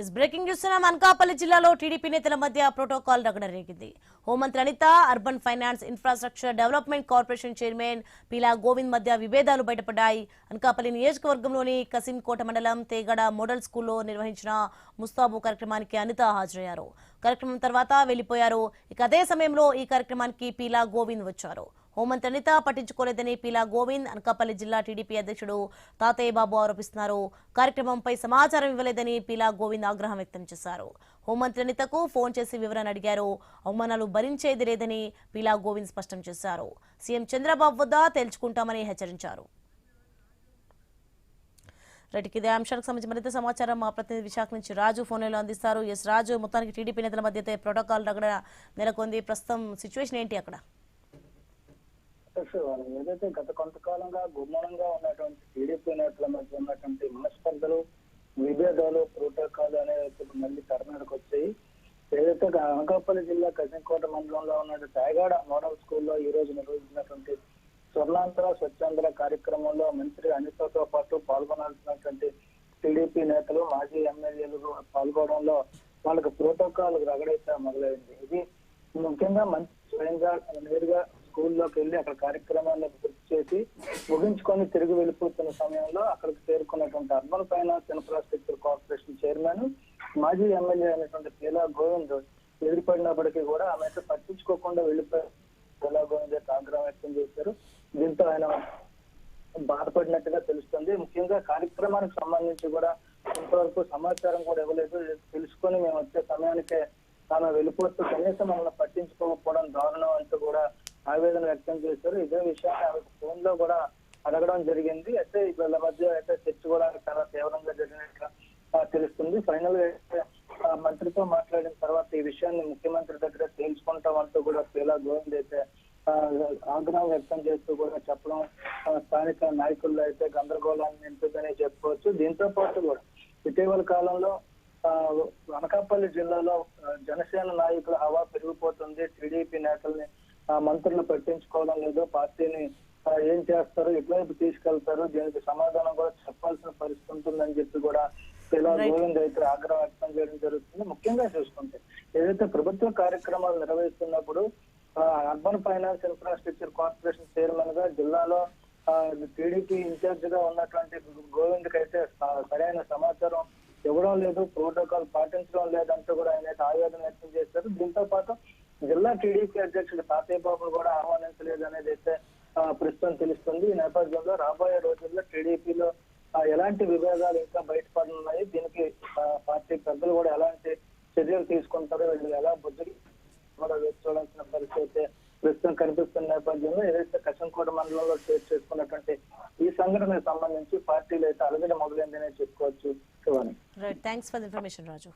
इस breaking news Anakapalli జిల్లాలో TDP నేతల మధ్య ప్రోటోకాల్ రగడ రేగింది. హోంమంత్రి Anitha urban finance infrastructure development corporation chairman Peela Govind మధ్య విభేదాలు బయటపడ్డాయి. అనకాపల్లి నియోజకవర్గంలోని కసింకోట మండలం తేగడ మోడల్ స్కూల్లో నిర్వహించిన ముస్తాబు కార్యక్రమానికి అనిత హాజరయ్యారు. కార్యక్రమం తర్వాత వెళ్లిపోయారు. ఇక అదే సమయంలో ఈ కార్యక్రమానికి పీలా గోవింద్ వచ్చారు. హోంమంత్రి అనిత పట్టించుకోలేదని పీలా గోవింద్ అనకాపల్లి జిల్లా టీడీపీ అధ్యక్షుడు తాతయ్య బాబు ఆరోపిస్తున్నారు. కార్యక్రమంపై సమాచారం ఇవ్వలేదని పీలా గోవింద్ ఆగ్రహం వ్యక్తం చేశారు. హోంమంత్రి అనితకు ఫోన్ చేసి వివరణ అడిగారు. అవమానాలు భరించేది లేదని పీలా గోవింద్ స్పష్టం చేశారు. సీఎం చంద్రబాబు వద్ద తేల్చుకుంటామని హెచ్చరించారు. ఇదే అంశానికి సంబంధించి మరింత సమాచారం మా ప్రతినిధి విశాఖ నుంచి రాజు ఫోన్లో అందిస్తారు. ఎస్ రాజు, మొత్తానికి టీడీపీ నేతల మధ్య ప్రోటోకాల్ రగడ నెలకొంది. ప్రస్తుతం సిచ్యువేషన్ ఏంటి అక్కడ? ఏదైతే గత కొంతకాలంగా గుమ్మనంగా ఉన్నటువంటి టీడీపీ నేతల మధ్య ఉన్నటువంటి మనస్పర్ధలు, విభేదాలు, ప్రోటోకాల్ అనేవి మళ్ళీ తెరమీదకు వచ్చాయి. ఏదైతే అనకాపల్లి జిల్లా కసింకోట మండలంలో ఉన్న తేగాడ మోడల్ స్కూల్లో ఈ రోజు నిర్వహించినటువంటి స్వర్ణాంధ్ర స్వచ్ఛాంధ్ర కార్యక్రమంలో మంత్రి అనితతో పాటు పాల్గొనాల్సినటువంటి టీడీపీ నేతలు, మాజీ ఎమ్మెల్యేలు పాల్గొనడంలో వాళ్ళకి ప్రోటోకాల్ రగడైతే మొదలైంది. ఇది ముఖ్యంగా మంత్రి స్వయంగా నేరుగా స్కూల్లోకి వెళ్లి అక్కడ కార్యక్రమాన్ని పూర్తి చేసి ముగించుకొని తిరిగి వెళ్ళిపోతున్న సమయంలో అక్కడికి చేరుకున్నటువంటి urban finance infrastructure corporation chairman, మాజీ ఎమ్మెల్యే అయినటువంటి పీలా గోవింద్ ఎదురుపడినప్పటికీ కూడా ఆమె అయితే పట్టించుకోకుండా వెళ్ళిపోయారు. పీలా గోవింద్ అయితే ఆగ్రహం వ్యక్తం చేశారు. దీంతో ఆయన బాధపడినట్టుగా తెలుస్తుంది. ముఖ్యంగా కార్యక్రమానికి సంబంధించి కూడా ఇంతవరకు సమాచారం కూడా ఇవ్వలేదు. తెలుసుకొని మేము వచ్చే సమయానికే తాను వెళ్ళిపోతూ కనీసం మనల్ని పట్టించుకోకపోవడం దారుణం అంటూ కూడా ఆవేదన వ్యక్తం చేశారు. ఇదే విషయాన్ని ఆమెకు ఫోన్ లో కూడా అడగడం జరిగింది. అయితే వీళ్ళ మధ్య అయితే చర్చ కూడా చాలా తీవ్రంగా జరిగినట్లుగా తెలుస్తుంది. ఫైనల్ గా మంత్రితో మాట్లాడిన తర్వాత ఈ విషయాన్ని ముఖ్యమంత్రి దగ్గర తేల్చుకుంటామంటూ కూడా పీలా గోవింద్ అయితే ఆగ్రహం వ్యక్తం చేస్తూ కూడా చెప్పడం స్థానిక నాయకుల్లో అయితే గందరగోళాన్ని నింపుతుందని చెప్పుకోవచ్చు. దీంతో పాటు కూడా ఇటీవల కాలంలో అనకాపల్లి జిల్లాలో జనసేన నాయకుల హవా పెరిగిపోతుంది. టీడీపీ నేతల్ని మంత్రులు పట్టించుకోవడం లేదు. పార్టీని ఏం చేస్తారు, ఎటువైపు తీసుకెళ్తారు, దీనికి సమాధానం కూడా చెప్పాల్సిన పరిస్థితి ఉంటుందని చెప్పి కూడా పీలా గోవింద్ అయితే ఆగ్రహం వ్యక్తం చేయడం జరుగుతుంది. ముఖ్యంగా చూసుకుంటే ఏదైతే ప్రభుత్వ కార్యక్రమాలు నిర్వహిస్తున్నప్పుడు urban finance infrastructure corporation chairman గా జిల్లాలో టీడీపీ ఇన్ఛార్జ్ గా ఉన్నటువంటి గోవింద్ కి అయితే సరైన సమాచారం ఇవ్వడం లేదు, ప్రోటోకాల్ పాటించడం లేదంటూ కూడా ఆయన అయితే ఆవేదన వ్యక్తం చేశారు. దీంతో పాటు జిల్లా టీడీపీ అధ్యక్షుడు తాతయ్య బాబును కూడా ఆహ్వానించలేదు అనేది అయితే ప్రస్తుతం తెలుస్తుంది. ఈ నేపథ్యంలో రాబోయే రోజుల్లో టీడీపీలో ఎలాంటి విభేదాలు ఇంకా బయటపడనున్నాయి, దీనికి పార్టీ పెద్దలు కూడా ఎలాంటి చర్యలు తీసుకుంటారో, వీళ్ళు ఎలా బుద్ధి కూడా వేసుకోవాల్సిన పరిస్థితి అయితే ప్రస్తుతం కనిపిస్తున్న నేపథ్యంలో ఏదైతే కసింకోట మండలంలో చేసుకున్నటువంటి ఈ సంఘటనకు సంబంధించి పార్టీలు అయితే అలగడ మొదలైందనే చెప్పుకోవచ్చు. Right, thanks for the information Raju.